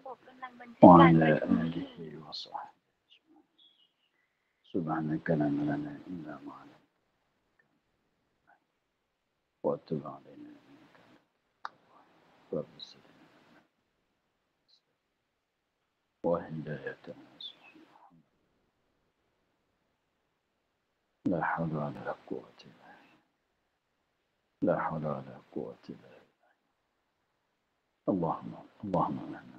وعلى آله وصحبه سبحانك لا علم لنا إلا ما علمتنا وتب علينا إنك أنت رب السلام وهدايتنا سبحانه لا حول ولا قوة إلا بالله لا حول ولا قوة إلا بالله اللهم لنا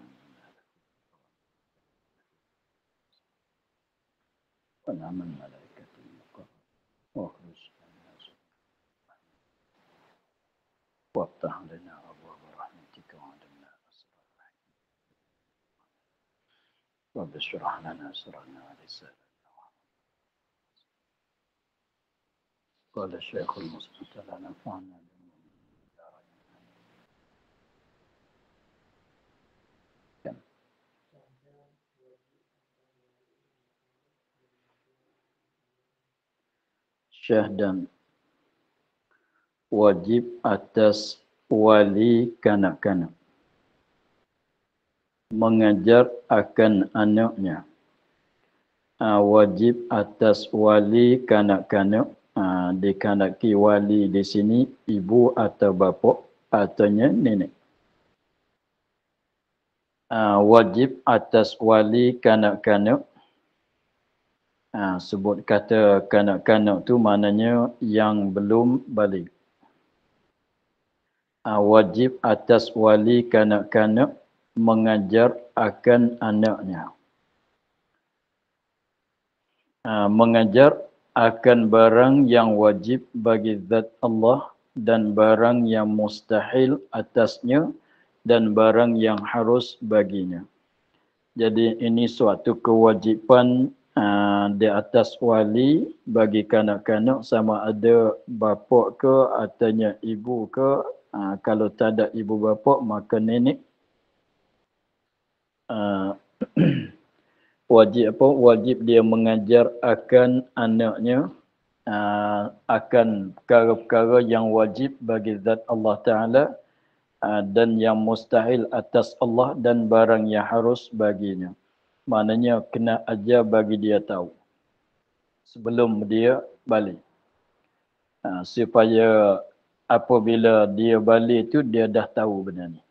ونعم الملائكة المقربين واخرج لنا وافتح لنا أبواب رحمتك وعلمنا أسرار رحمتك رب اشرح لنا صدرنا ولساننا قال الشيخ المصطفى لا نفعنا syahdan wajib atas wali kanak-kanak mengajar akan anaknya. Wajib atas wali kanak-kanak, dikanaki wali di sini ibu atau bapa ataunya nenek. Wajib atas wali kanak-kanak, sebut kata kanak-kanak tu maknanya yang belum balik. Wajib atas wali kanak-kanak mengajar akan anaknya. Mengajar akan barang yang wajib bagi zat Allah dan barang yang mustahil atasnya dan barang yang harus baginya. Jadi ini suatu kewajipan di atas wali bagi kanak-kanak sama ada bapa ke ataunya ibu ke. Kalau tak ada ibu bapa maka nenek. Wajib dia mengajar akan anaknya akan perkara-perkara yang wajib bagi zat Allah Ta'ala dan yang mustahil atas Allah dan barang yang harus baginya. Maknanya kena ajar bagi dia tahu sebelum dia balik. Supaya apabila dia balik tu dia dah tahu benda ni.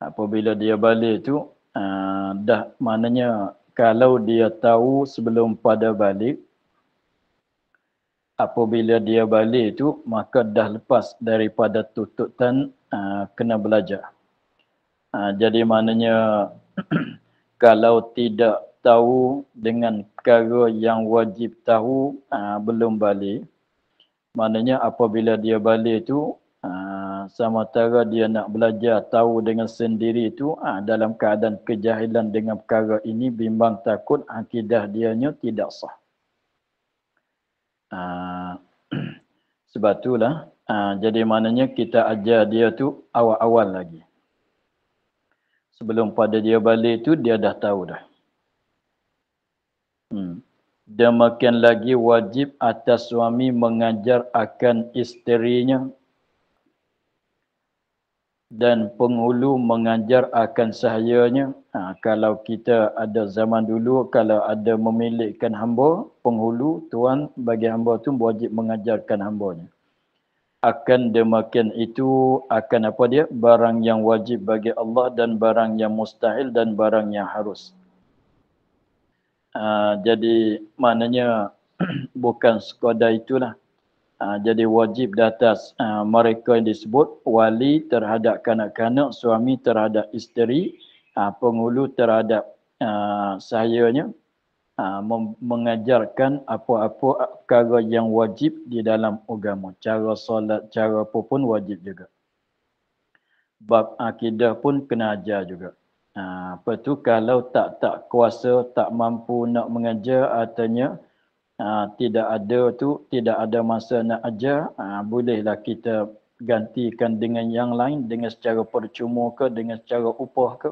Apabila dia balik tu dah maknanya kalau dia tahu sebelum pada balik, apabila dia balik tu maka dah lepas daripada tuntutan kena belajar. Jadi maknanya kalau tidak tahu dengan perkara yang wajib tahu belum balik, maknanya apabila dia balik tu sementara dia nak belajar tahu dengan sendiri tu dalam keadaan kejahilan dengan perkara ini, bimbang takut akidah dianya tidak sah. Sebab itulah jadi maknanya kita ajar dia tu awal-awal lagi. Sebelum pada dia balik tu dia dah tahu dah. Demikian lagi wajib atas suami mengajar akan isterinya dan penghulu mengajar akan sahayanya. Kalau kita ada zaman dulu, kalau ada memilihkan hamba, penghulu, tuan bagi hamba tu wajib mengajarkan hambanya. Akan demikian itu akan apa dia? Barang yang wajib bagi Allah dan barang yang mustahil dan barang yang harus. Jadi maknanya bukan sekadar itulah. Jadi wajib di atas mereka yang disebut wali terhadap kanak-kanak, suami terhadap isteri, penghulu terhadap sahayanya, mengajarkan apa-apa perkara yang wajib di dalam agama. Cara solat, cara apa pun wajib juga. Bab akidah pun kena ajar juga. Apa tu kalau tak kuasa, tak mampu nak mengajar, artinya tidak ada masa nak ajar, bolehlah kita gantikan dengan yang lain, dengan secara percuma ke, dengan secara upah ke.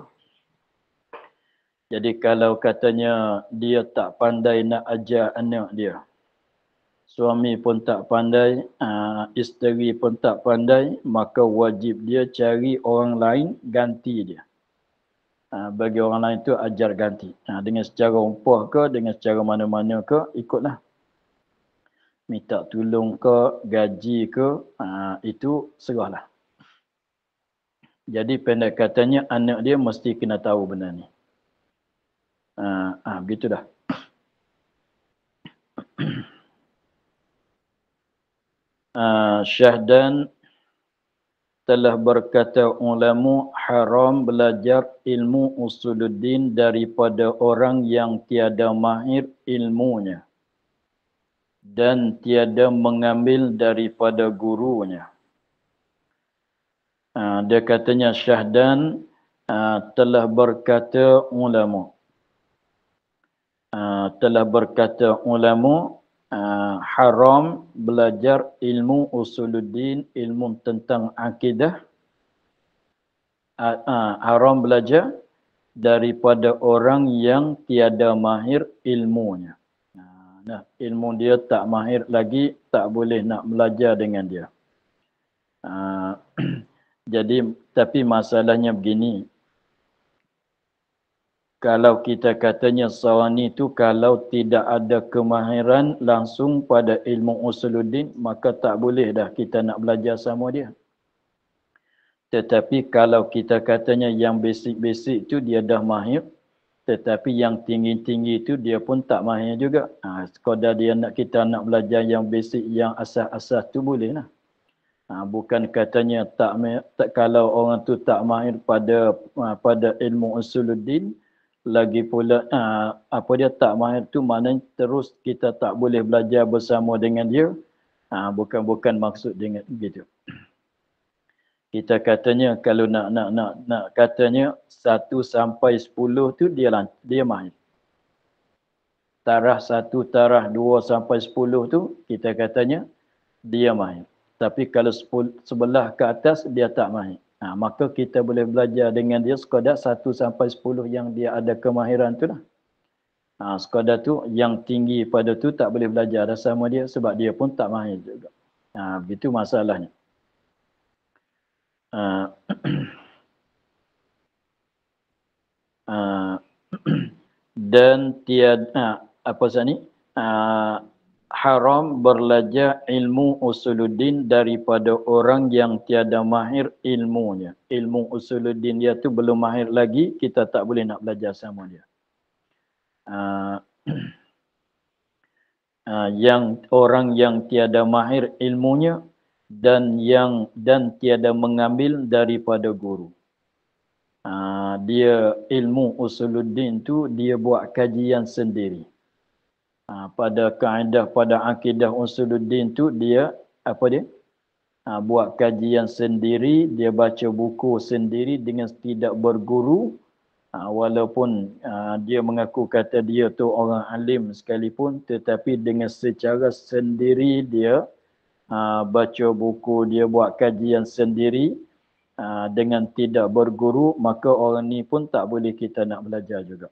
Jadi kalau katanya dia tak pandai nak ajar anak dia, suami pun tak pandai, isteri pun tak pandai, maka wajib dia cari orang lain ganti dia. Bagi orang lain tu ajar ganti. Dengan secara upah ke, dengan secara mana-mana ke, ikutlah. Minta tolong ke, gaji ke, itu serahlah. Jadi pendek katanya anak dia mesti kena tahu benda ni. Begitu dah. Syahdan telah berkata ulama haram belajar ilmu usuluddin daripada orang yang tiada mahir ilmunya dan tiada mengambil daripada gurunya. Dia katanya Syahdan telah berkata ulama. Haram belajar ilmu usuluddin, ilmu tentang akidah. Haram belajar daripada orang yang tiada mahir ilmunya. Ilmu dia tak mahir lagi, tak boleh nak belajar dengan dia. Jadi, tapi masalahnya begini. Kalau kita katanya seorang itu kalau tidak ada kemahiran langsung pada ilmu usuluddin, maka tak boleh dah kita nak belajar sama dia. Tetapi kalau kita katanya yang basic-basic itu dia dah mahir, tetapi yang tinggi-tinggi itu dia pun tak mahir juga. Sekadar dia nak kita nak belajar yang basic, yang asas-asas tu boleh lah. Bukan katanya tak kalau orang tu tak mahir pada ilmu usuluddin, lagi pula dia tak mahir tu maknanya terus kita tak boleh belajar bersama dengan dia. Bukan maksud dengan begitu. Kita katanya kalau nak katanya 1 sampai 10 tu dia mahir. Tarah 1, tarah 2 sampai 10 tu kita katanya dia mahir. Tapi kalau 11 ke atas dia tak mahir. Maka kita boleh belajar dengan dia sekadar 1 sampai 10 yang dia ada kemahiran tu lah. Sekadar tu yang tinggi pada tu tak boleh belajar dah sama dia sebab dia pun tak mahir juga. Begitu masalahnya. Dan tiada haram belajar ilmu usuluddin daripada orang yang tiada mahir ilmunya. Ilmu usuluddin dia tu belum mahir lagi, kita tak boleh nak belajar sama dia. Yang orang yang tiada mahir ilmunya dan tiada mengambil daripada guru. Dia ilmu usuluddin tu dia buat kajian sendiri. Pada kaedah, pada akidah usuluddin tu dia buat kajian sendiri, dia baca buku sendiri dengan tidak berguru. Walaupun dia mengaku kata dia tu orang alim sekalipun, tetapi dengan secara sendiri dia baca buku, dia buat kajian sendiri dengan tidak berguru, maka orang ni pun tak boleh kita nak belajar juga.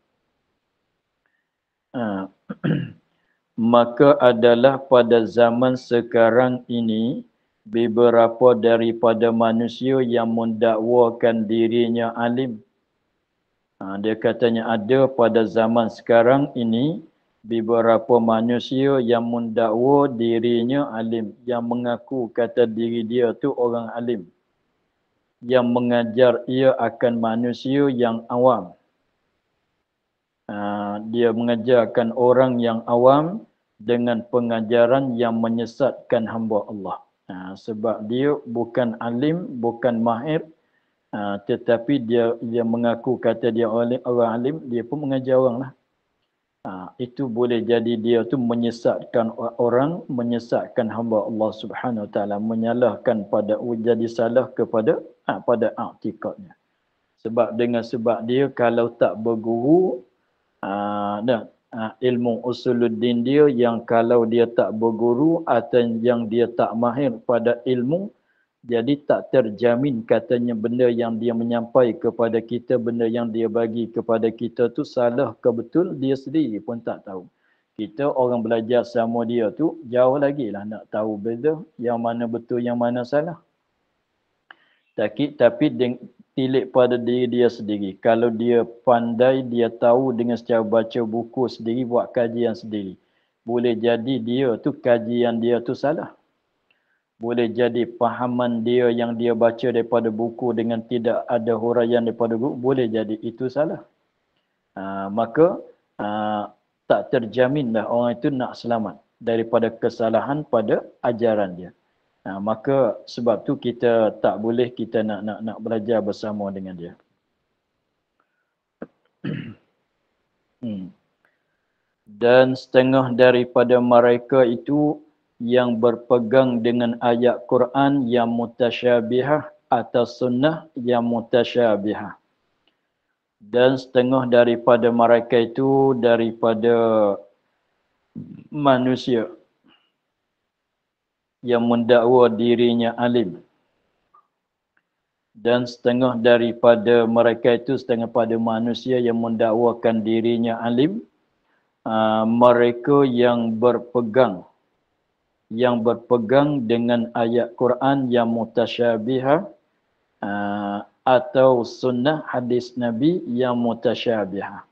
Maka adalah pada zaman sekarang ini beberapa daripada manusia yang mendakwakan dirinya alim. Dia katanya ada pada zaman sekarang ini beberapa manusia yang mendakwa dirinya alim, yang mengaku kata diri dia tu orang alim, yang mengajar ia akan manusia yang awam. Dia mengajarkan orang yang awam dengan pengajaran yang menyesatkan hamba Allah. Sebab dia bukan alim, bukan mahir, tetapi dia mengaku kata dia orang alim, dia pun mengajar orang lah. Itu boleh jadi dia tu menyesatkan orang, menyesatkan hamba Allah Subhanahu Wa Taala, menyalahkan jadi salah kepada pada i'tikadnya. Sebab dia kalau tak berguru, ilmu usuluddin dia yang kalau dia tak berguru atau yang dia tak mahir pada ilmu, jadi tak terjamin katanya benda yang dia menyampaikan kepada kita, benda yang dia bagi kepada kita tu salah ke betul, dia sendiri pun tak tahu. Kita orang belajar sama dia tu jauh lagi lah nak tahu beza yang mana betul yang mana salah. Tapi tilik pada diri dia sendiri. Kalau dia pandai, dia tahu dengan secara baca buku sendiri, buat kajian sendiri. Boleh jadi dia tu kajian dia tu salah. Boleh jadi pahaman dia yang dia baca daripada buku dengan tidak ada huraian daripada buku, boleh jadi itu salah. Maka tak terjaminlah orang itu nak selamat daripada kesalahan pada ajaran dia. Maka sebab tu kita tak boleh kita nak belajar bersama dengan dia. Dan setengah daripada mereka itu yang berpegang dengan ayat Quran yang mutasyabihah atau sunnah yang mutasyabihah. Dan setengah daripada mereka itu daripada manusia yang mendakwa dirinya alim. Dan setengah daripada mereka itu, setengah pada manusia yang mendakwakan dirinya alim, mereka yang berpegang dengan ayat Quran yang mutasyabihah atau sunnah hadis Nabi yang mutasyabihah.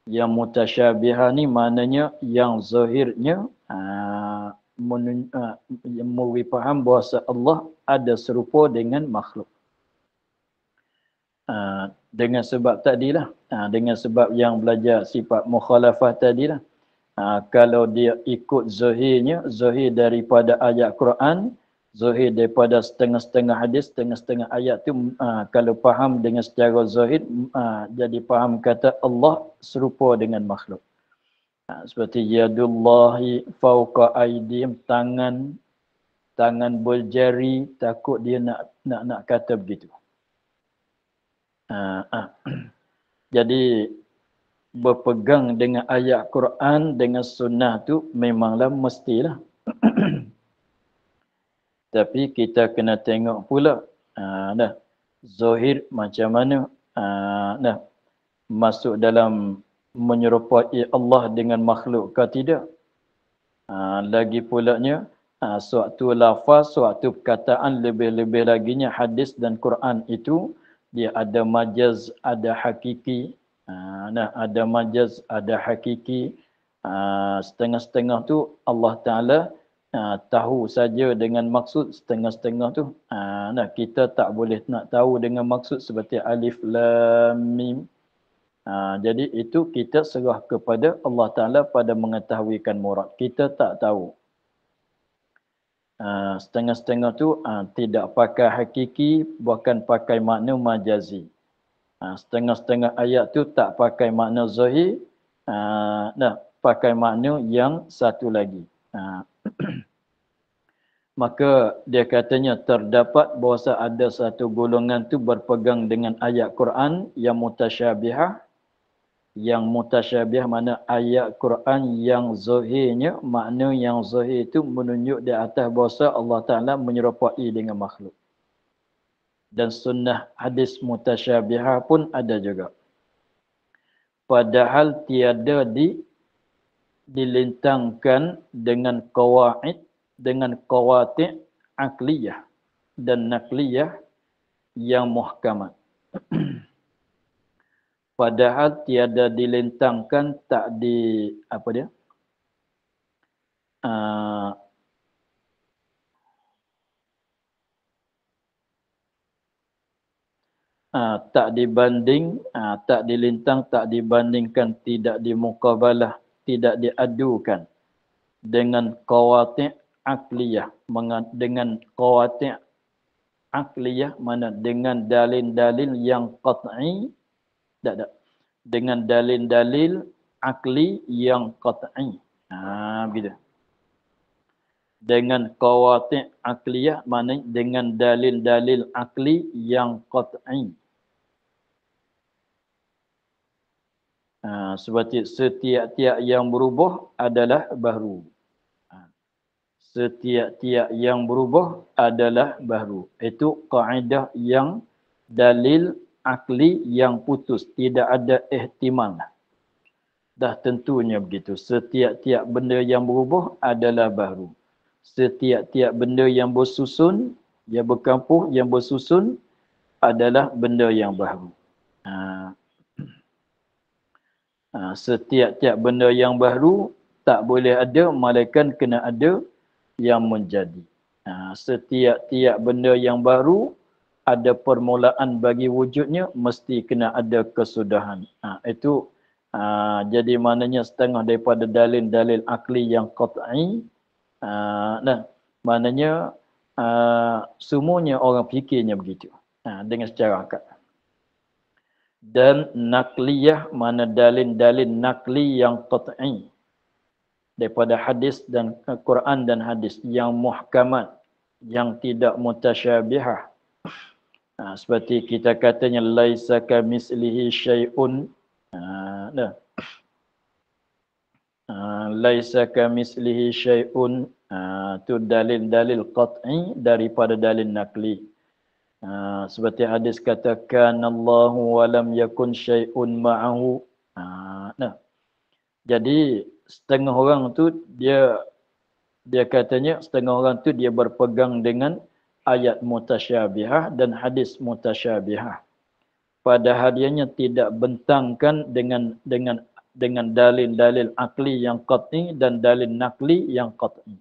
Yang mutasyabihah ni maknanya yang zahirnya memberi faham bahawa Allah ada serupa dengan makhluk. Dengan sebab tadilah, dengan sebab yang belajar sifat mukhalafah tadilah. Kalau dia ikut zahirnya, zahir daripada ayat Quran, zahir daripada setengah-setengah hadis, setengah-setengah ayat tu, kalau faham dengan secara zahir, jadi faham kata Allah serupa dengan makhluk. Seperti yadullahi fauqa aydihim, tangan berjari, takut dia nak kata begitu. Jadi berpegang dengan ayat Quran dengan sunnah tu memanglah mestilah. Tapi kita kena tengok pula zahir macam mana masuk dalam menyerupai Allah dengan makhluk ke tidak. Lagi pulanya suatu lafaz, suatu perkataan, lebih-lebih laginya hadis dan Quran itu dia ada majaz, ada hakiki. Ada majaz, ada hakiki. Setengah-setengah tu Allah Ta'ala tahu saja dengan maksud, setengah-setengah tu kita tak boleh nak tahu dengan maksud, seperti alif lam mim. Jadi itu kita serah kepada Allah Ta'ala pada mengetahuikan murad. Kita tak tahu. Setengah-setengah tu tidak pakai hakiki, bahkan pakai makna majazi. Setengah-setengah ayat tu tak pakai makna zahir, pakai makna yang satu lagi. Maka dia katanya terdapat bahawa ada satu golongan tu berpegang dengan ayat Quran yang mutasyabihah. Yang mutasyabih mana ayat Quran yang zahirnya, makna yang zahir itu menunjuk di atas bahawa Allah Ta'ala menyerupai dengan makhluk. Dan sunnah hadis mutasyabihah pun ada juga. Padahal tiada dilintangkan dengan qawaid, dengan qawati' akliyah dan nakliyah yang muhkamat. Padahal tiada dilintangkan, tak tak dibanding, tak dilintang, tak dibandingkan, tidak dimuqabalah, tidak diadukan dengan qawati' akliyah. Dengan qawati' akliyah mana dengan dalil-dalil yang qat'i, dengan dalil-dalil akli yang qat'i. Bila dengan qawati' akliyah maknanya dengan dalil-dalil akli yang qat'i. Seperti setiap-tiap yang berubah adalah baru. Setiap-tiap yang berubah adalah baru. Itu kaedah yang dalil akli yang putus, tidak ada ihtimal. Dah tentunya begitu. Setiap-tiap benda yang berubah adalah baru. Setiap-tiap benda yang bersusun, yang berkampuh, yang bersusun, adalah benda yang baru. Setiap-tiap benda yang baru tak boleh ada, melainkan kena ada yang menjadi. Setiap-tiap benda yang baru ada permulaan bagi wujudnya, mesti kena ada kesudahan. Itu jadi maknanya setengah daripada dalil-dalil akli yang qat'i. Maknanya semuanya orang fikirnya begitu. Dengan secara akal. Dan nakliyah, mana dalil-dalil nakli yang qat'i daripada hadis dan Quran dan hadis yang muhkamat, yang tidak mutasyabihah. Seperti kita katanya laisa kamislihi syai'un. Laisa kamislihi syai'un. Itu dalil-dalil qat'i daripada dalil nakli. Seperti hadis katakan Allahu wa lam yakun syai'un ma'ahu. Jadi setengah orang tu dia katanya setengah orang tu dia berpegang dengan ayat mutasyabihah dan hadis mutasyabihah. Padahal dianya tidak bentangkan dengan dalil-dalil akli yang qat'i dan dalil nakli yang qat'i.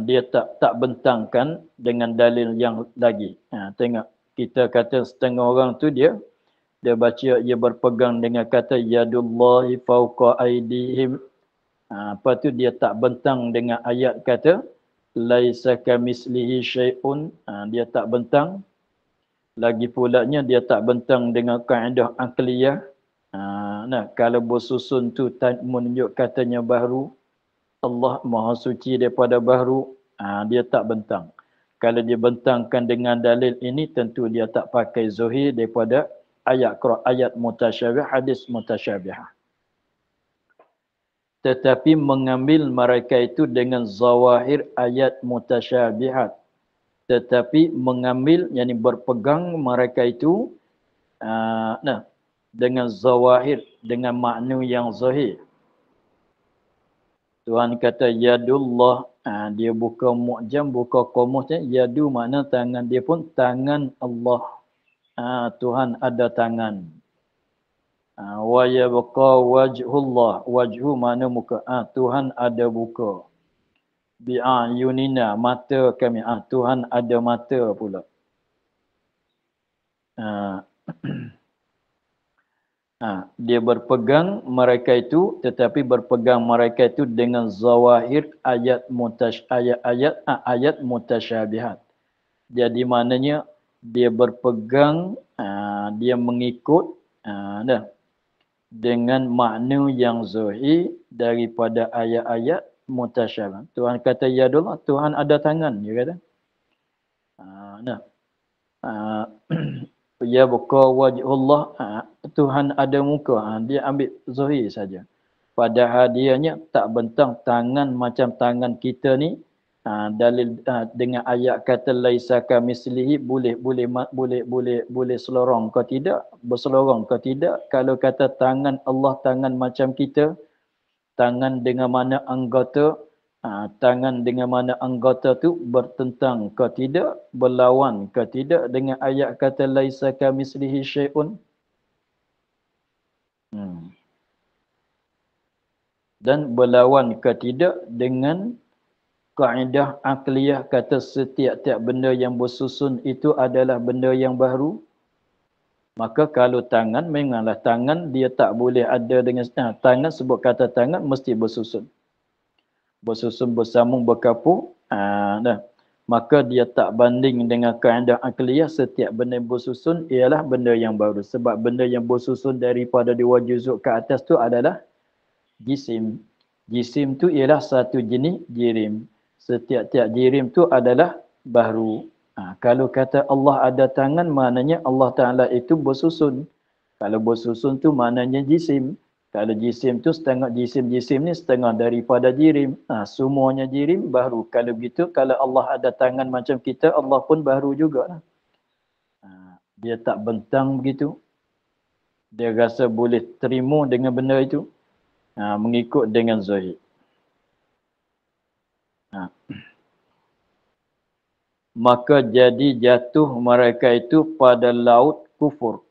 Dia tak bentangkan dengan dalil yang lagi. Tengok, kita kata setengah orang tu dia baca, dia berpegang dengan kata yadullahi fawqa aydihim. Lepas tu dia tak bentang dengan ayat kata laisa kamislihi syai'un. Dia tak bentang. Lagi pulanya dia tak bentang dengan kaedah akliyah. Kalau bersusun tu menunjuk katanya baharu, Allah Maha Suci daripada baharu, dia tak bentang. Kalau dia bentangkan dengan dalil ini, tentu dia tak pakai zuhir daripada ayat mutasyabih, hadis mutasyabih. Tetapi mengambil mereka itu dengan zawahir ayat mutasyabihat. Tetapi mengambil, yakni berpegang mereka itu dengan zawahir, dengan makna yang zahir. Tuhan kata yadullah, dia buka mu'jam, buka qamusnya, yadu makna tangan, dia pun tangan Allah. Tuhan ada tangan. Wa yabqa wajhullah, wajhu makna muka. Tuhan ada buka. Bi'ayunina, mata kami. Tuhan ada mata pula. Dia berpegang mereka itu, tetapi berpegang mereka itu dengan zawahir ayat mutasyabihat. Jadi maknanya dia berpegang, dia mengikut dengan makna yang zahir daripada ayat-ayat mutasyabih. Tuhan kata yadullah, Tuhan ada tangan, dia kata. Ya buka wajhullah, Tuhan ada muka. Dia ambil zahir saja. Padahal dianya tak bentang tangan macam tangan kita ni. Dalil dengan ayat kata laisa kamislihi, boleh selorong ke tidak, berselorong ke tidak. Kalau kata tangan Allah tangan macam kita, tangan dengan mana anggota, tangan dengan mana anggota tu bertentang ke tidak, berlawan ke tidak dengan ayat kata laisa kamislihi syai'un. Dan berlawan ke tidak dengan kaedah akliyah kata setiap-tiap benda yang bersusun itu adalah benda yang baru. Maka kalau tangan, memanglah tangan dia tak boleh ada dengan tangan, sebut kata tangan mesti bersusun. Bersusun, bersambung, berkapur. Maka dia tak banding dengan kaedah akliyah, setiap benda yang bersusun ialah benda yang baru. Sebab benda yang bersusun daripada dua juzuk ke atas tu adalah jisim. Jisim tu ialah satu jenis jirim. Setiap-tiap jirim tu adalah baru. Kalau kata Allah ada tangan, maknanya Allah Ta'ala itu bersusun. Kalau bersusun tu maknanya jisim. Kalau jisim tu setengah jisim ni setengah daripada jirim. Semuanya jirim baru. Kalau begitu, kalau Allah ada tangan macam kita, Allah pun baru juga. Dia tak bentang begitu. Dia rasa boleh terima dengan benda itu. Mengikut dengan zahir. maka jadi jatuh mereka itu pada laut kufur.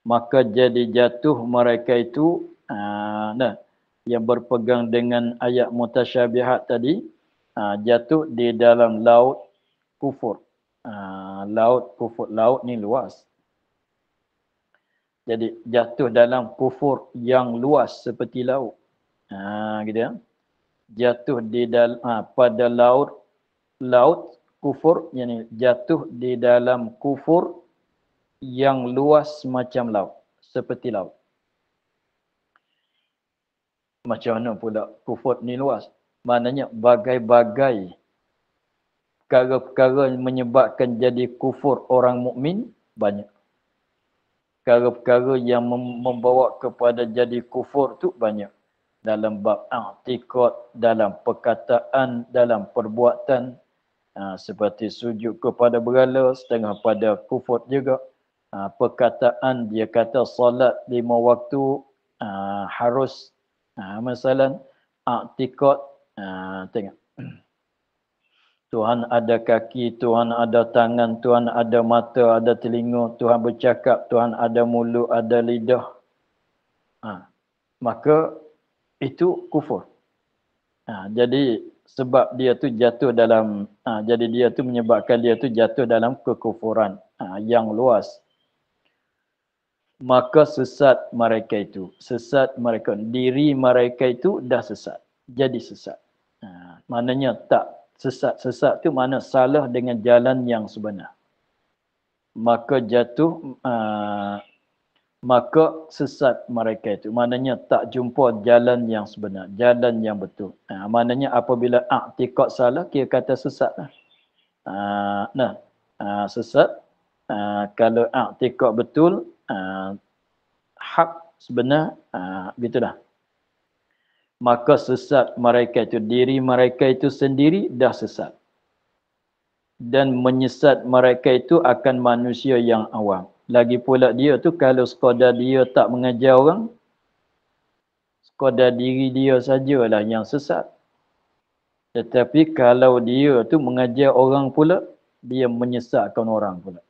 Maka jadi jatuh mereka itu yang berpegang dengan ayat mutasyabihat tadi, jatuh di dalam laut kufur. Laut kufur, laut ni luas. Jadi jatuh dalam kufur yang luas seperti laut. Gitu ya. Jatuh di dalam pada laut kufur, yakni jatuh di dalam kufur yang luas macam laut, seperti laut. Macam mana pula kufur ni luas? Maknanya bagai-bagai perkara-perkara yang menyebabkan jadi kufur orang mukmin banyak. Perkara-perkara yang membawa kepada jadi kufur tu banyak. Dalam bab i'tiqad, dalam perkataan, dalam perbuatan, seperti sujud kepada berhala, setengah pada kufur juga. Perkataan dia kata solat 5 waktu harus, masalah i'tiqad, tengok. Tuhan ada kaki, Tuhan ada tangan, Tuhan ada mata, ada telinga, Tuhan bercakap, Tuhan ada mulut, ada lidah. Maka itu kufur. Jadi sebab dia tu jatuh dalam, jadi dia tu menyebabkan dia tu jatuh dalam kekufuran yang luas. Maka sesat mereka itu. Sesat mereka. Diri mereka itu dah sesat. Jadi sesat. Maknanya tak sesat. Sesat tu makna salah dengan jalan yang sebenar. Maka jatuh, maka sesat mereka itu. Maknanya tak jumpa jalan yang sebenar. Jalan yang betul. Maknanya apabila i'tiqad salah, kira kata sesat lah. Sesat. Kalau i'tiqad betul, hak sebenar, begitulah. Maka sesat mereka itu, diri mereka itu sendiri dah sesat. Dan menyesat mereka itu akan manusia yang awam. Lagi pula dia tu kalau sekadar dia tak mengajar orang, sekadar diri dia sajalah yang sesat. Tetapi kalau dia tu mengajar orang pula, dia menyesatkan orang pula.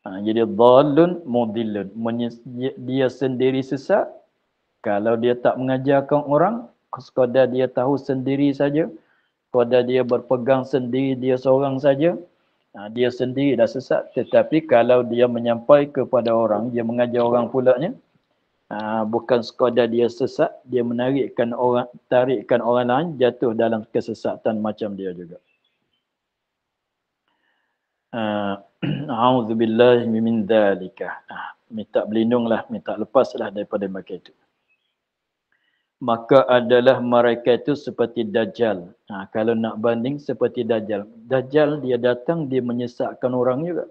Jadi dhalun mudillun. Dia sendiri sesat. Kalau dia tak mengajarkan orang, sekadar dia tahu sendiri saja, sekadar dia berpegang sendiri dia seorang saja, dia sendiri dah sesat. Tetapi kalau dia menyampai kepada orang, dia mengajar orang pulanya, bukan sekadar dia sesat, dia tarikkan orang lain jatuh dalam kesesatan macam dia juga. A'udzubillahi min dzalika. Minta berlindunglah, minta lepaslah daripada mereka itu. Maka adalah mereka itu seperti Dajjal. Kalau nak banding seperti Dajjal. Dajjal dia datang, dia menyesatkan orang juga.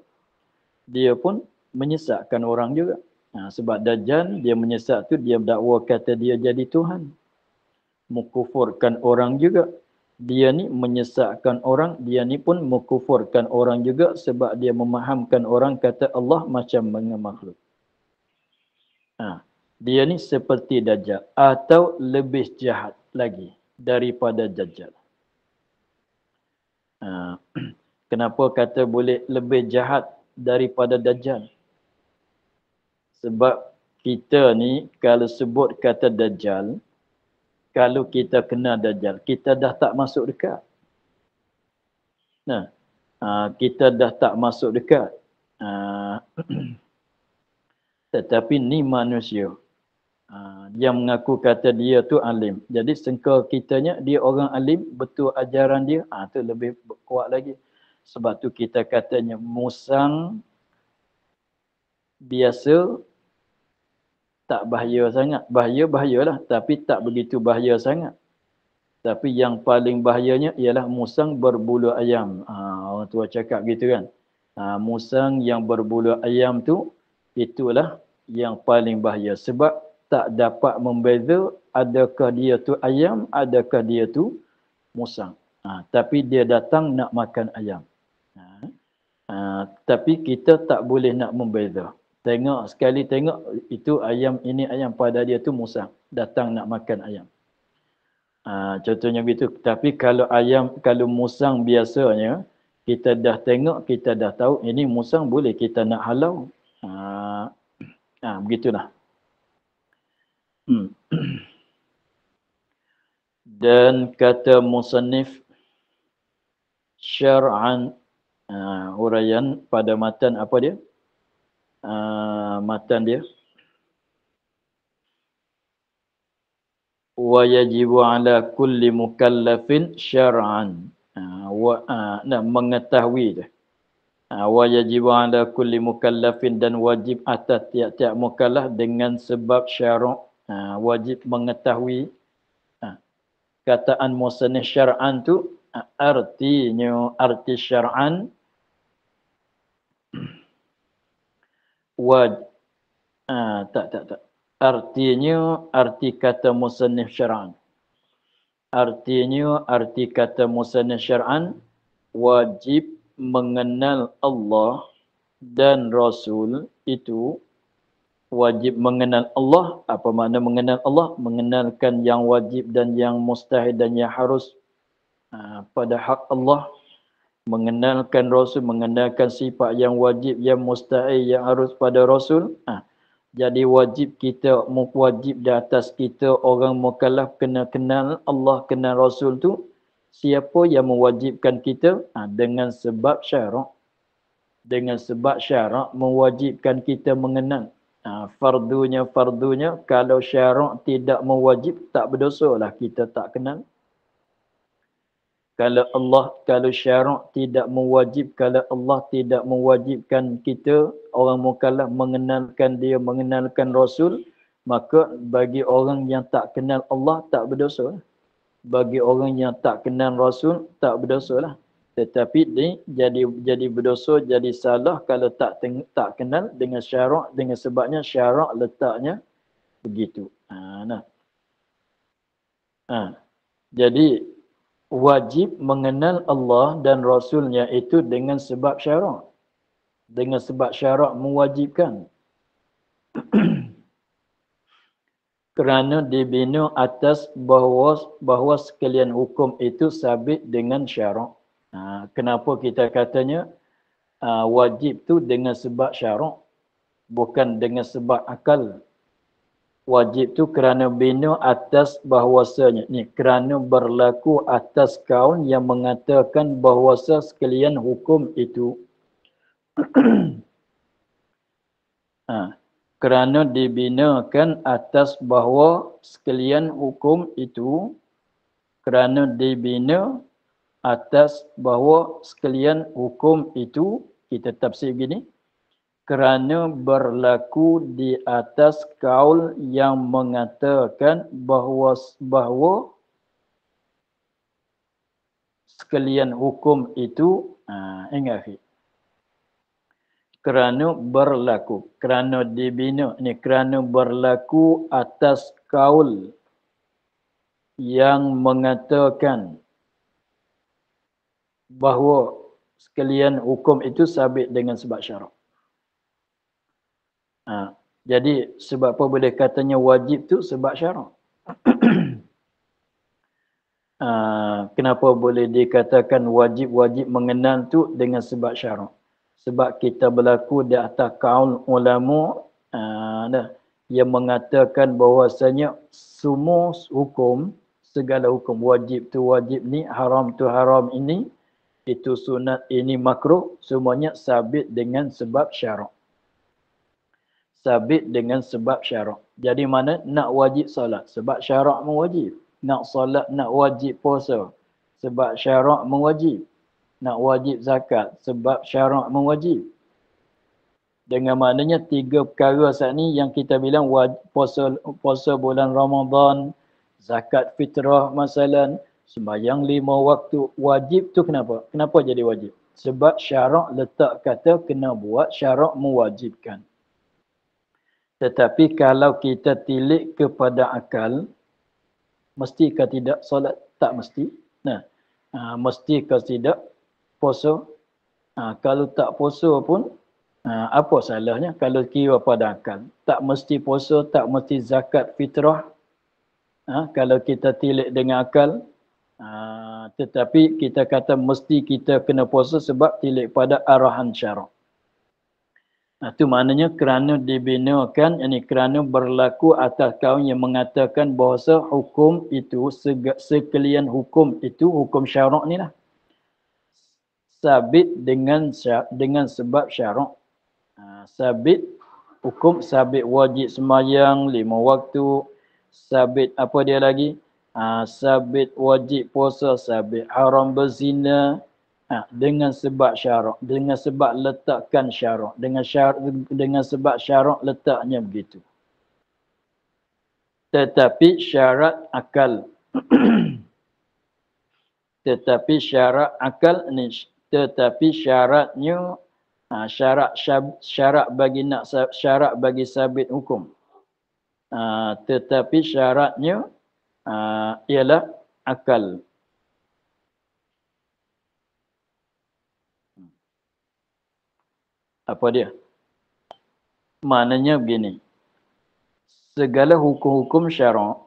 Dia pun menyesatkan orang juga. Sebab Dajjal dia menyesat tu, dia dakwa kata dia jadi Tuhan. Mengkufurkan orang juga. Dia ni menyesatkan orang, dia ni pun mengkufurkan orang juga sebab dia memahamkan orang kata Allah macam makhluk. Dia ni seperti Dajjal atau lebih jahat lagi daripada Dajjal. Kenapa kata boleh lebih jahat daripada Dajjal? Sebab kita ni kalau sebut kata Dajjal, kalau kita kenal Dajjal, kita dah tak masuk dekat. Kita dah tak masuk dekat. Tetapi ni manusia. Yang mengaku kata dia tu alim. Jadi sangka kitanya dia orang alim, betul ajaran dia, tu lebih kuat lagi. Sebab tu kita katanya musang biasa tak bahaya sangat. Bahayalah, tapi tak begitu bahaya sangat. Tapi yang paling bahayanya ialah musang berbulu ayam. Orang tua cakap gitu kan. Musang yang berbulu ayam tu, itulah yang paling bahaya. Sebab tak dapat membeza adakah dia tu ayam, adakah dia tu musang. Tapi dia datang nak makan ayam. Tapi kita tak boleh nak membeza. Tengok sekali tengok itu ayam, ini ayam, pada dia tu musang. Datang nak makan ayam. Contohnya begitu. Tapi kalau ayam, kalau musang biasanya, kita dah tengok, kita dah tahu ini musang boleh kita nak halau. Begitulah. Dan kata musannif syar'an, huraian pada matan apa dia? Matan dia. Wa yajibu ala kulli mukallafin syar'an. Mengetahui dia. Wa yajibu ala kulli mukallafin, dan wajib atas tiap-tiap mukallaf dengan sebab syarak. Wajib mengetahui. Kataan musannif syar'an tu artinya, arti syar'an tak. Artinya, arti kata musannif syar'an. Artinya, arti kata musannif syar'an, wajib mengenal Allah dan Rasul itu. Wajib mengenal Allah. Apa makna mengenal Allah? Mengenalkan yang wajib dan yang mustahil dan yang harus pada hak Allah. Mengenalkan Rasul, mengenalkan sifat yang wajib, yang mustahil, yang harus pada Rasul. Jadi wajib kita, wajib di atas kita orang mukallaf kena kenal Allah, kenal Rasul tu. Siapa yang mewajibkan kita? Dengan sebab syarak. Dengan sebab syarak mewajibkan kita mengenal. Fardunya, kalau syarak tidak mewajib, tak berdosa lah kita tak kenal. Kalau syarak tidak mewajib, kalau Allah tidak mewajibkan kita, orang mukallaf mengenalkan dia, mengenalkan Rasul, maka bagi orang yang tak kenal Allah, tak berdosa. Bagi orang yang tak kenal Rasul, tak berdosa lah. Tetapi jadi berdosa, jadi salah kalau tak kenal dengan syarak, dengan sebabnya syarak letaknya begitu. Jadi wajib mengenal Allah dan Rasulnya itu dengan sebab syarak. Dengan sebab syarak mewajibkan. Kerana dibina atas bahawa sekalian hukum itu sabit dengan syarak. Kenapa kita katanya wajib tu dengan sebab syarak, bukan dengan sebab akal. Wajib tu kerana bina atas bahawasanya, kerana berlaku atas kaum yang mengatakan bahawasa sekalian hukum itu. Kerana dibinakan atas bahawa sekalian hukum itu, kerana dibina atas bahawa sekalian hukum itu, kita tafsir begini, kerana berlaku di atas kaul yang mengatakan bahawa sekalian hukum itu, ingat kerana berlaku, kerana dibina, kerana berlaku atas kaul yang mengatakan bahawa sekalian hukum itu sabit dengan sebab syarak. Jadi sebab apa boleh katanya wajib tu? Sebab syarak. Kenapa boleh dikatakan wajib mengenal tu dengan sebab syarak? Sebab kita berlaku di atas kaul ulama yang mengatakan bahawasanya semua hukum, segala hukum, wajib tu wajib ni, haram tu haram ini, itu sunat ini makruh, semuanya sabit dengan sebab syarak. Sabit dengan sebab syarak. Jadi mana nak wajib solat? Sebab syarak mewajib. Nak solat, nak wajib puasa? Sebab syarak mewajib. Nak wajib zakat? Sebab syarak mewajib. Dengan maknanya 3 perkara saat ni yang kita bilang puasa bulan Ramadan, zakat fitrah masalan, sembahyang 5 waktu, wajib tu kenapa? Kenapa jadi wajib? Sebab syarak letak kata kena buat, syarak mewajibkan. Tetapi kalau kita tilik kepada akal, mesti ke tidak solat? Tak mesti. Mesti ke tidak puasa? Kalau tak puasa pun, apa salahnya kalau kira pada akal? Tak mesti puasa, tak mesti zakat fitrah. Kalau kita tilik dengan akal, tetapi kita kata mesti kita kena puasa sebab tilik pada arahan syarak. Itu maknanya kerana dibinakan, kerana berlaku atas kaum yang mengatakan bahawa hukum itu, sekalian hukum itu, hukum syarak ni lah, sabit dengan sebab syarak. Sabit hukum, sabit wajib sembahyang 5 waktu, sabit apa dia lagi? Sabit wajib puasa, sabit haram berzina, dengan sebab syarak, dengan sebab letakkan syarak, dengan sebab syarak letaknya begitu. Tetapi syarat akal tetapi syarat akal ni, tetapi syaratnya syarat bagi sabit hukum. Tetapi syaratnya ialah akal. Apa dia? Maknanya begini. Segala hukum-hukum syarak,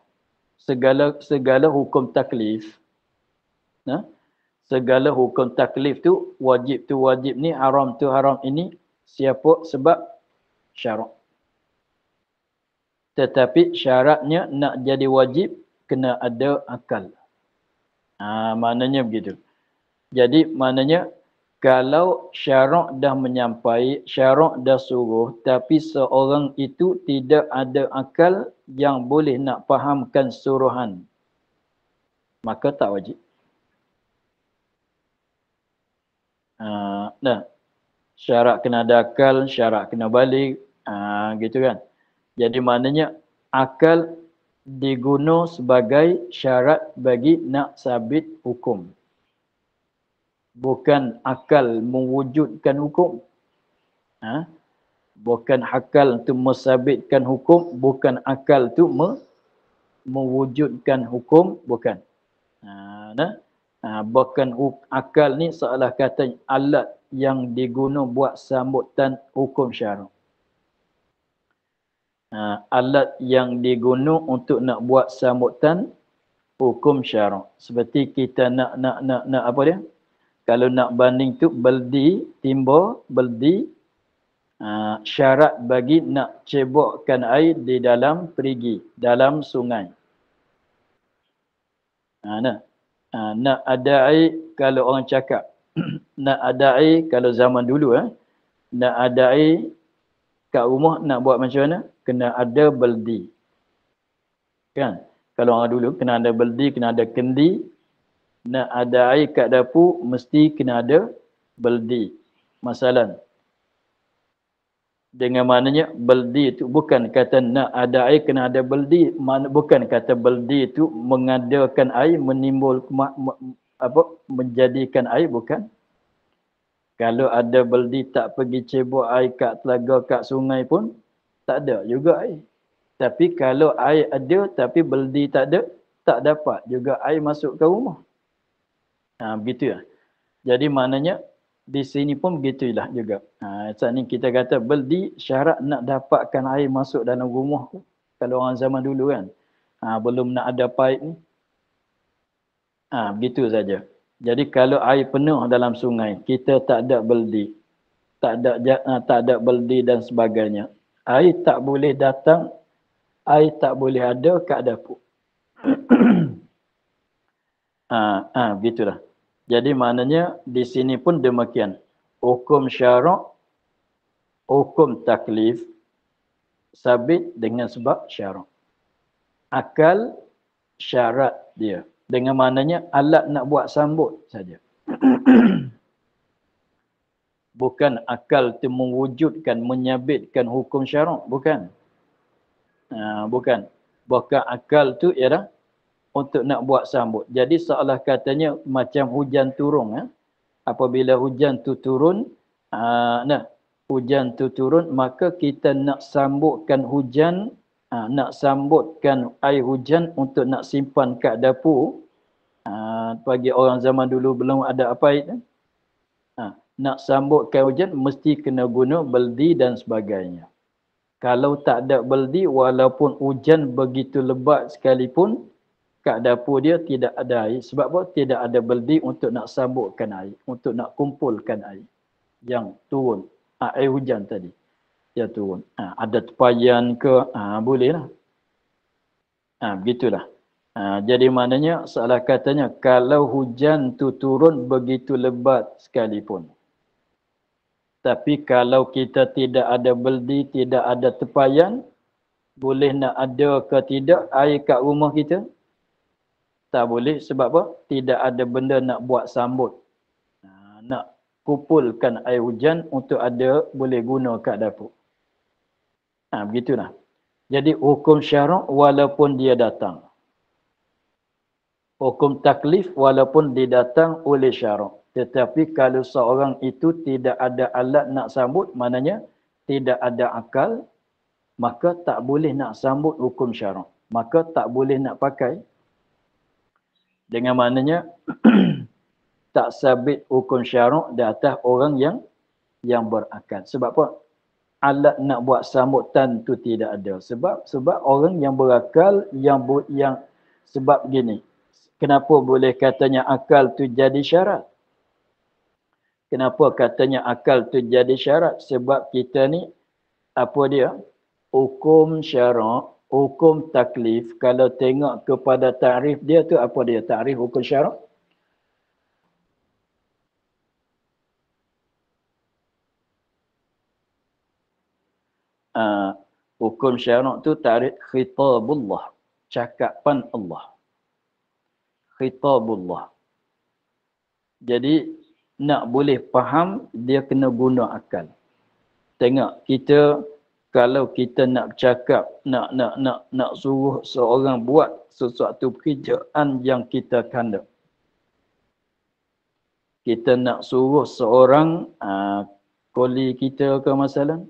segala hukum taklif, segala hukum taklif tu wajib ni, haram tu haram ini, siapa sebab syarak. Tetapi syaratnya nak jadi wajib kena ada akal. Maknanya begitu. Jadi maknanya kalau syarak dah menyampai, syarak dah suruh, tapi seorang itu tidak ada akal yang boleh nak fahamkan suruhan, maka tak wajib. Syarat kena ada akal, syarat kena balik, gitu kan. Jadi maknanya akal diguna sebagai syarat bagi nak sabit hukum. Bukan akal mewujudkan hukum. Bukan akal tu mensabitkan hukum, bukan akal tu mewujudkan hukum, bukan. Bahkan akal ni seolah kata alat yang diguna buat sambutan hukum syarak. Alat yang diguna untuk nak buat sambutan hukum syarak. Seperti kita nak apa dia? Kalau nak banding tu beldi, timba, beldi, syarat bagi nak cebokkan air di dalam perigi, dalam sungai. Nak ada air, kalau orang cakap, nak ada air, kalau zaman dulu, nak ada air kat rumah nak buat macam mana? Kena ada beldi. Kan? Kalau orang dulu, kena ada beldi, kena ada kendi. Nak ada air kat dapur, mesti kena ada beldi. Masalah. Dengan maknanya, beldi itu bukan kata nak ada air, kena ada beldi. Bukan kata beldi itu mengadakan air, menjadikan air, bukan. Kalau ada beldi tak pergi cebok air kat telaga, kat sungai pun, tak ada juga air. Tapi kalau air ada, tapi beldi tak ada, tak dapat juga air masuk ke rumah. Begitu ya. Jadi maknanya di sini pun begitulah juga. Saat ni kita kata beldi syarat nak dapatkan air masuk dalam rumah. Kalau orang zaman dulu kan. Belum nak ada paip ni. Begitu saja. Jadi kalau air penuh dalam sungai, kita tak ada beldi. Tak ada beldi dan sebagainya. Air tak boleh datang, air tak boleh ada kat dapur. Begitulah. Jadi maknanya di sini pun demikian. Hukum syarak, hukum taklif sabit dengan sebab syarak. Akal syarat dia. Dengan maknanya alat nak buat sambut saja. Bukan akal itu mewujudkan, menyabitkan hukum syarak. Bukan. Bukan. Bahkan akal tu ialah untuk nak buat sambut. Jadi seolah katanya macam hujan turun. Apabila hujan tu turun, hujan tu turun, maka kita nak sambutkan hujan, nak sambutkan air hujan untuk nak simpan kat dapur. Bagi orang zaman dulu belum ada apa itu. Nak sambutkan hujan mesti kena guna beldi dan sebagainya. Kalau tak ada beldi, walaupun hujan begitu lebat sekalipun, kat dapur dia tidak ada air. Sebab apa? Tidak ada beldi untuk nak sambutkan air, untuk nak kumpulkan air yang turun. Air hujan tadi. Dia turun. Ada tepayan ke? Bolehlah. Begitulah. Jadi maknanya salah katanya kalau hujan tu turun begitu lebat sekalipun. Tapi kalau kita tidak ada beldi, tidak ada tepayan, boleh nak ada ke tidak air kat rumah kita? Tak boleh. Sebab apa? Tidak ada benda nak buat sambut. Nak kumpulkan air hujan untuk ada boleh guna kat dapur. Begitulah. Jadi hukum syarak walaupun dia datang. Hukum taklif walaupun didatang oleh syarak. Tetapi kalau seorang itu tidak ada alat nak sambut, maknanya tidak ada akal, maka tak boleh nak sambut hukum syarak. Maka tak boleh nak pakai. Dengan maknanya tak sabit hukum syarak di atas orang yang berakal. Sebab apa? Alat nak buat sambutan tu tidak ada. Sebab orang yang berakal yang sebab gini. Kenapa boleh katanya akal tu jadi syarat? Kenapa katanya akal tu jadi syarat? Sebab kita ni, apa dia? Hukum syarak, hukum taklif, kalau tengok kepada ta'rif dia tu, apa dia? Ta'rif hukum syarak? Hukum syarak tu ta'rif khitabullah. Cakapan Allah. Khitabullah. Jadi nak boleh faham dia kena guna akal. Tengok kita kalau kita nak cakap nak suruh seorang buat sesuatu pekerjaan yang kita kandak. Kita nak suruh seorang koli kita ke masalah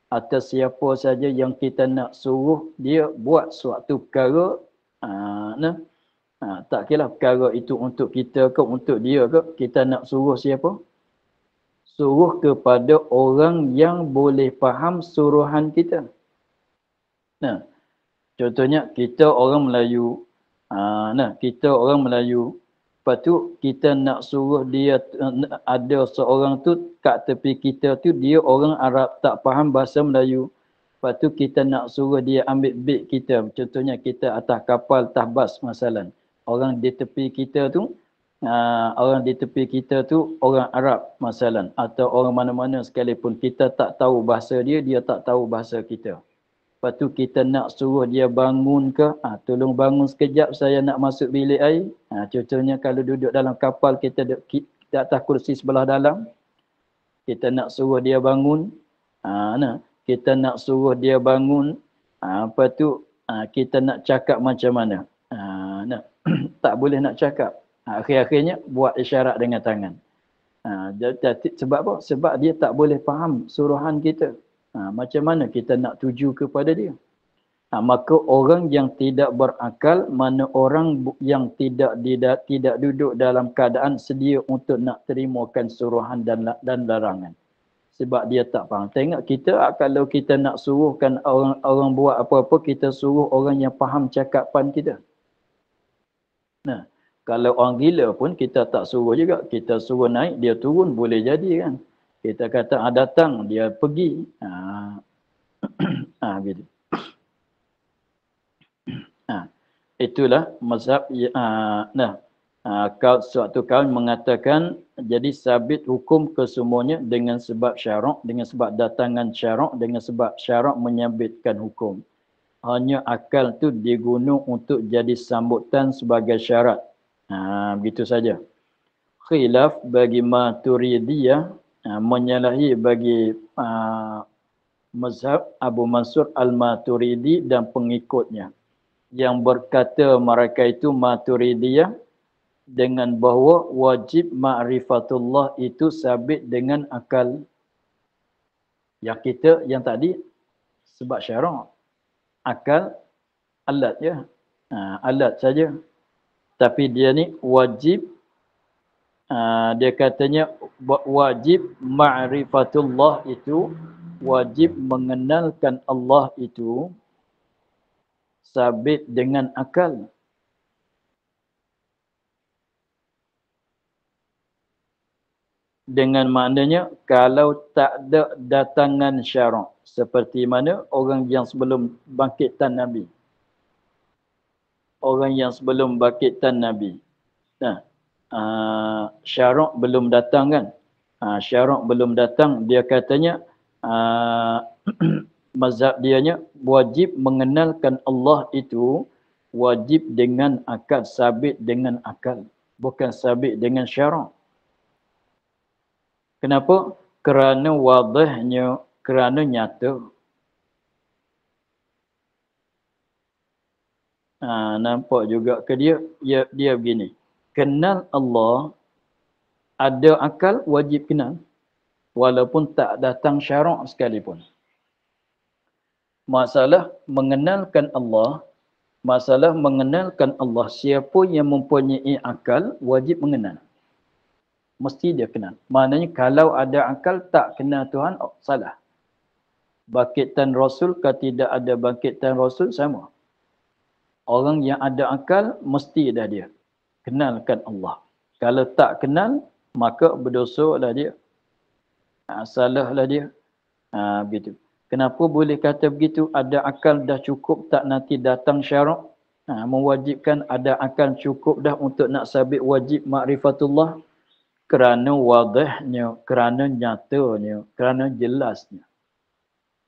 atau siapa saja yang kita nak suruh dia buat suatu perkara tak kira perkara itu untuk kita ke untuk dia ke, kita nak suruh siapa? Suruh kepada orang yang boleh faham suruhan kita. Contohnya kita orang Melayu. Kita orang Melayu. Lepas tu kita nak suruh dia, ada seorang tu kat tepi kita tu dia orang Arab tak faham bahasa Melayu. Lepas tu kita nak suruh dia ambil beg kita. Contohnya kita atas kapal, atas bas masalah. Orang di tepi kita tu, orang Arab masalah. Atau orang mana-mana sekalipun. Kita tak tahu bahasa dia, dia tak tahu bahasa kita. Lepas tu kita nak suruh dia bangun ke, tolong bangun sekejap saya nak masuk bilik air. Contohnya kalau duduk dalam kapal, kita atas kursi sebelah dalam. Kita nak suruh dia bangun. Kita nak suruh dia bangun. Lepas tu kita nak cakap macam mana. Tak boleh nak cakap. Akhir-akhirnya buat isyarat dengan tangan. Sebab apa? Sebab dia tak boleh faham suruhan kita. Macam mana kita nak tuju kepada dia? Maka orang yang tidak berakal, mana orang yang tidak duduk dalam keadaan sedia untuk nak terimakan suruhan dan larangan. Sebab dia tak faham. Tengok kita, kalau kita nak suruhkan orang buat apa-apa, kita suruh orang yang faham cakapan kita. Kalau orang gila pun kita tak suruh juga. Kita suruh naik, dia turun, boleh jadi kan. Kita kata datang, dia pergi. Gitu. Itulah mazhab. Suatu kaum mengatakan, jadi sabit hukum kesemuanya dengan sebab syarak, dengan sebab datangan syarak, dengan sebab syarak menyabitkan hukum. Hanya akal tu diguna untuk jadi sambutan sebagai syarat. Begitu saja. Khilaf bagi Maturidiyah, menyalahi bagi mazhab Abu Mansur Al-Maturidi dan pengikutnya. Yang berkata mereka itu Maturidiyah dengan bahawa wajib ma'rifatullah itu sabit dengan akal. Yang tadi sebab syarak. Akal, alat je. Alat saja. Tapi dia ni wajib, dia katanya wajib ma'rifatullah itu, wajib mengenalkan Allah itu sabit dengan akal. dengan maknanya kalau tak ada datangan syarak. Seperti mana orang yang sebelum bangkitan Nabi. Orang yang sebelum bangkitan Nabi. Nah, syarak belum datang kan. Syarak belum datang, dia katanya mazhab dianya wajib mengenalkan Allah itu wajib dengan akal, sabit dengan akal. Bukan sabit dengan syarak. Kenapa? Kerana wadahnya, kerana nyata. Nampak juga ke dia, dia begini. Kenal Allah, ada akal wajib kenal. Walaupun tak datang syarak sekalipun. Masalah mengenalkan Allah, siapa yang mempunyai akal wajib mengenal. Mesti dia kenal. Maknanya kalau ada akal tak kenal Tuhan, salah. Bangkitan Rasul ke tidak ada bangkitan Rasul sama. Orang yang ada akal mesti dah dia kenalkan Allah. Kalau tak kenal, maka berdosa lah dia. Salah lah dia. Begitu. Kenapa boleh kata begitu? Ada akal dah cukup tak nanti datang syarak? Mewajibkan ada akal cukup dah untuk nak sabit wajib ma'rifatullah. Kerana wadahnya, kerana nyatanya, kerana jelasnya.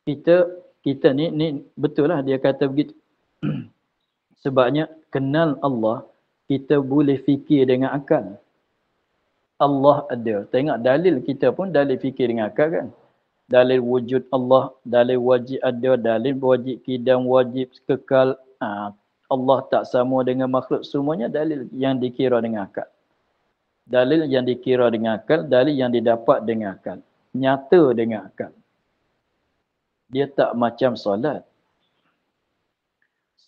Kita ni betul lah dia kata begitu. Sebabnya kenal Allah, kita boleh fikir dengan akal. Allah ada. Tengok dalil kita pun dalil fikir dengan akal kan. Dalil wujud Allah, dalil wajib ada, dalil wajib kidam, wajib kekal. Allah tak sama dengan makhluk, semuanya dalil yang dikira dengan akal. Dalil yang dikira dengan akal, dalil yang didapat dengan akal. Nyata dengan akal. Dia tak macam solat.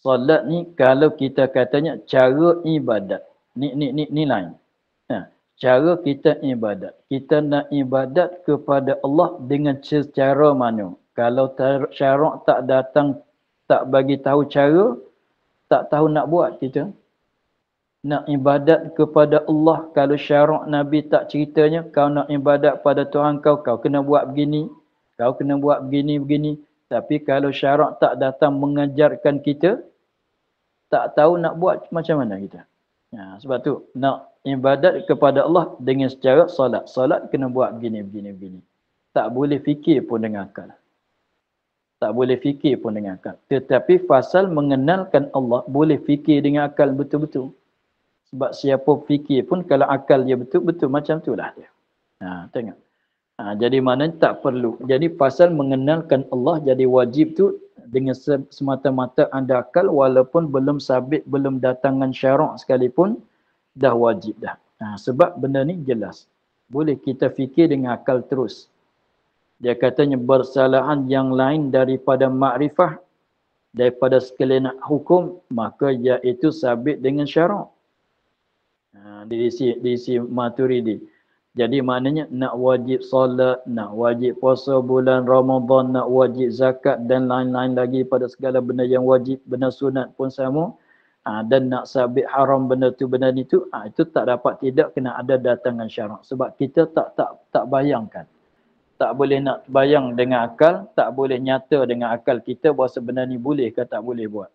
Solat ni kalau kita katanya cara ibadat. Ni lain. Cara kita ibadat. Kita nak ibadat kepada Allah dengan secara mana? Kalau syarak tak datang, tak bagi tahu cara, tak tahu nak buat kita. Nak ibadat kepada Allah, kalau syarak Nabi tak ceritanya, kau nak ibadat pada Tuhan kau kena buat begini, kau kena buat begini. Tapi kalau syarak tak datang mengajarkan kita, tak tahu nak buat macam mana kita. Sebab tu, nak ibadat kepada Allah dengan secara solat. Solat kena buat begini. Tak boleh fikir pun dengan akal. Tetapi pasal mengenalkan Allah, boleh fikir dengan akal betul-betul. Sebab siapa fikir pun kalau akal dia betul-betul macam itulah dia. Tengok. Jadi maknanya tak perlu. Jadi pasal mengenalkan Allah jadi wajib tu dengan semata-mata ada akal walaupun belum sabit, belum datangan syarak sekalipun dah wajib dah. Sebab benda ni jelas. Boleh kita fikir dengan akal terus. Dia katanya bersalahan yang lain daripada makrifah, daripada sekalian hukum, maka iaitu sabit dengan syarak. Di isi Maturidi. Jadi maknanya nak wajib solat, nak wajib puasa bulan Ramadan, nak wajib zakat dan lain-lain lagi pada segala benda yang wajib, benda sunat pun sama. Dan nak sabit haram benda tu benda ni tu, itu tak dapat tidak kena ada datangan syarak. Sebab kita tak bayangkan. Tak boleh nak bayang dengan akal, tak boleh nyata dengan akal kita bahawa sebenarnya ni boleh ke tak boleh buat.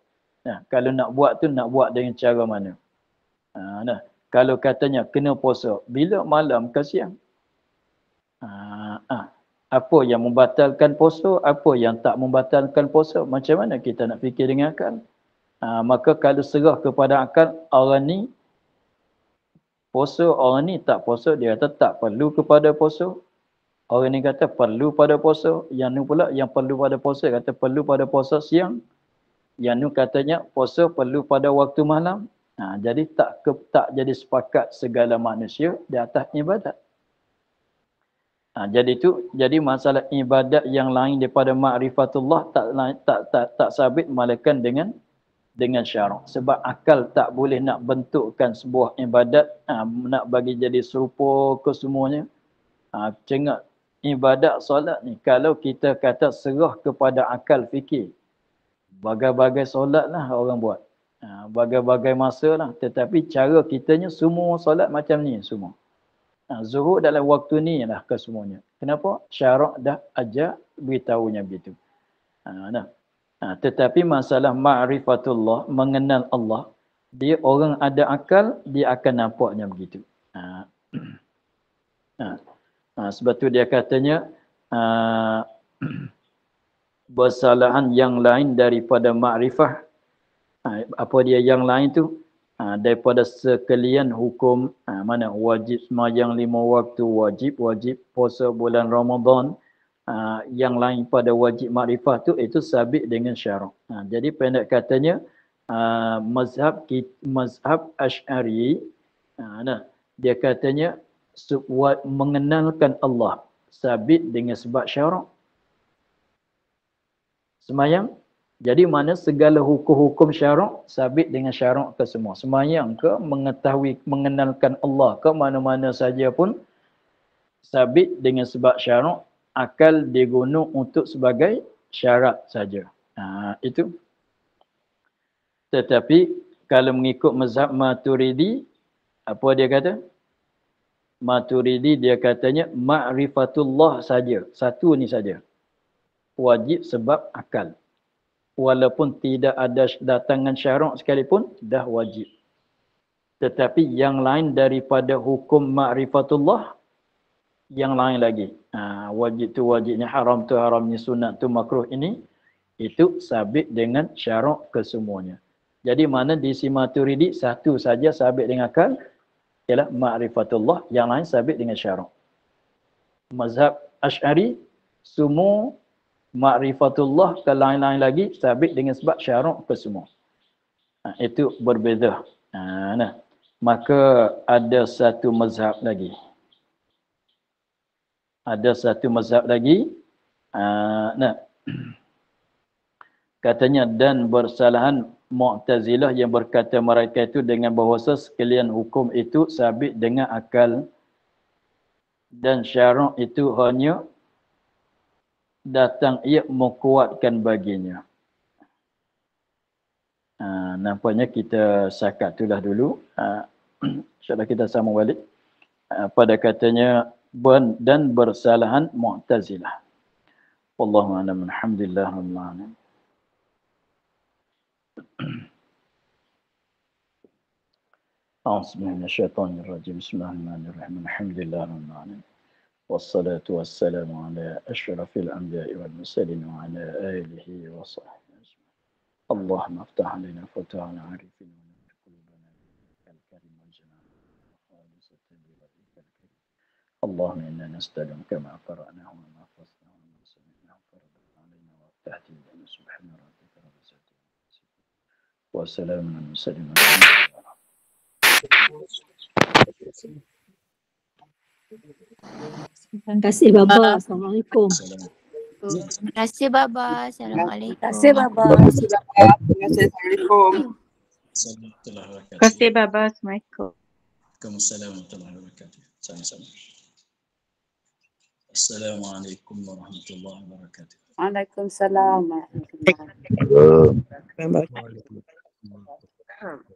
Kalau nak buat tu nak buat dengan cara mana? Kalau katanya kena puasa, bila malam ke siang? Apa yang membatalkan puasa, apa yang tak membatalkan puasa? Macam mana kita nak fikir dengan akal? Maka kalau serah kepada akal, orang ni puasa, orang ni tak puasa, dia kata tak perlu kepada puasa. Orang ni kata perlu pada puasa. Yang ni pula yang perlu pada puasa, kata perlu pada puasa siang. Yang ni katanya puasa perlu pada waktu malam. Jadi tak jadi sepakat segala manusia di atas ibadat. Jadi masalah ibadat yang lain daripada ma'rifatullah tak sabit melainkan dengan syarak. Sebab akal tak boleh nak bentukkan sebuah ibadat nak bagi jadi serupa ke semuanya. Tengok ibadat solat ni, kalau kita kata serah kepada akal fikir, bagai-bagai solat lah orang buat. Bagai-bagai masa lah. Tetapi cara kitanya semua solat macam ni semua. Zuhur dalam waktu ni lah kesemuanya. Kenapa? Syarak dah ajar beritahunya begitu. Tetapi masalah ma'rifatullah, mengenal Allah, dia orang ada akal, dia akan nampaknya begitu. Sebab tu dia katanya bersalahan yang lain daripada ma'rifah. Apa dia yang lain tu? Daripada sekalian hukum, mana wajib sembahyang 5 waktu, wajib puasa bulan Ramadan, yang lain pada wajib makrifah tu, itu sabit dengan syarak. Jadi pendek katanya, mazhab Asy'ari, dia katanya mengenalkan Allah sabit dengan sebab syarak. Sembahyang, jadi mana segala hukum-hukum syarak sabit dengan syarak ke semua. Sembahyang ke, mengetahui, mengenalkan Allah ke mana-mana saja pun sabit dengan sebab syarak, akal digunakan untuk sebagai syarat saja. Itu. Tetapi kalau mengikut mazhab Maturidi, apa dia kata? Maturidi dia katanya ma'rifatullah saja. Satu ni saja. Wajib sebab akal. Walaupun tidak ada datangan syarak sekalipun, dah wajib. Tetapi yang lain daripada hukum ma'rifatullah, yang lain lagi. Wajib tu wajibnya, haram tu haramnya, sunat tu makruh ini, itu sabit dengan syarak kesemuanya. Jadi mana di si Maturidi, satu saja sabit dengan akal, ialah ma'rifatullah, yang lain sabit dengan syarak. Mazhab Asy'ari, semua ma'rifatullah ke lain-lain lagi sabit dengan sebab syarak ke semua. Itu berbeza. Maka ada satu mazhab lagi. Katanya, dan bersalahan Mu'tazilah yang berkata mereka itu dengan bahawasa sekalian hukum itu sabit dengan akal dan syarak itu hanya datang ia menguatkan baginya. Nampaknya kita sakat itulah dulu. InsyaAllah kita sambung balik. Pada katanya dan bersalahan Mu'tazilah. Wallahu a'lam. Alhamdulillah rabbil alamin. A'udzu billahi minasyaitonir rajim. Bismillahirrahmanirrahim. Alhamdulillah rabbil alamin. Wassalatu wassalamu ala asyrafil anbiya'i wal mursalin wa ala alihi wa sahbihi ajma'in. Allahumma aftah alaina fatahana arifin wa nafir qulubana al-karim wal jamal khalisatan li wajhikal karim. Allahumma inna nas'aluka ma qara'nahu wa ma hafaznahu wa ma sami'nahu farad alaina wa aftah lana subhana rabbika rabbil izzati amma yasifun wa salamun alal mursalin. Terima kasih Baba. Assalamualaikum. Terima kasih Baba. Assalamualaikum. Terima kasih Baba. Assalamualaikum. Terima kasih Baba. Assalamualaikum. Waalaikumsalam warahmatullahi wabarakatuh. Sama-sama. Assalamualaikum warahmatullahi wabarakatuh. Waalaikumsalam warahmatullahi wabarakatuh.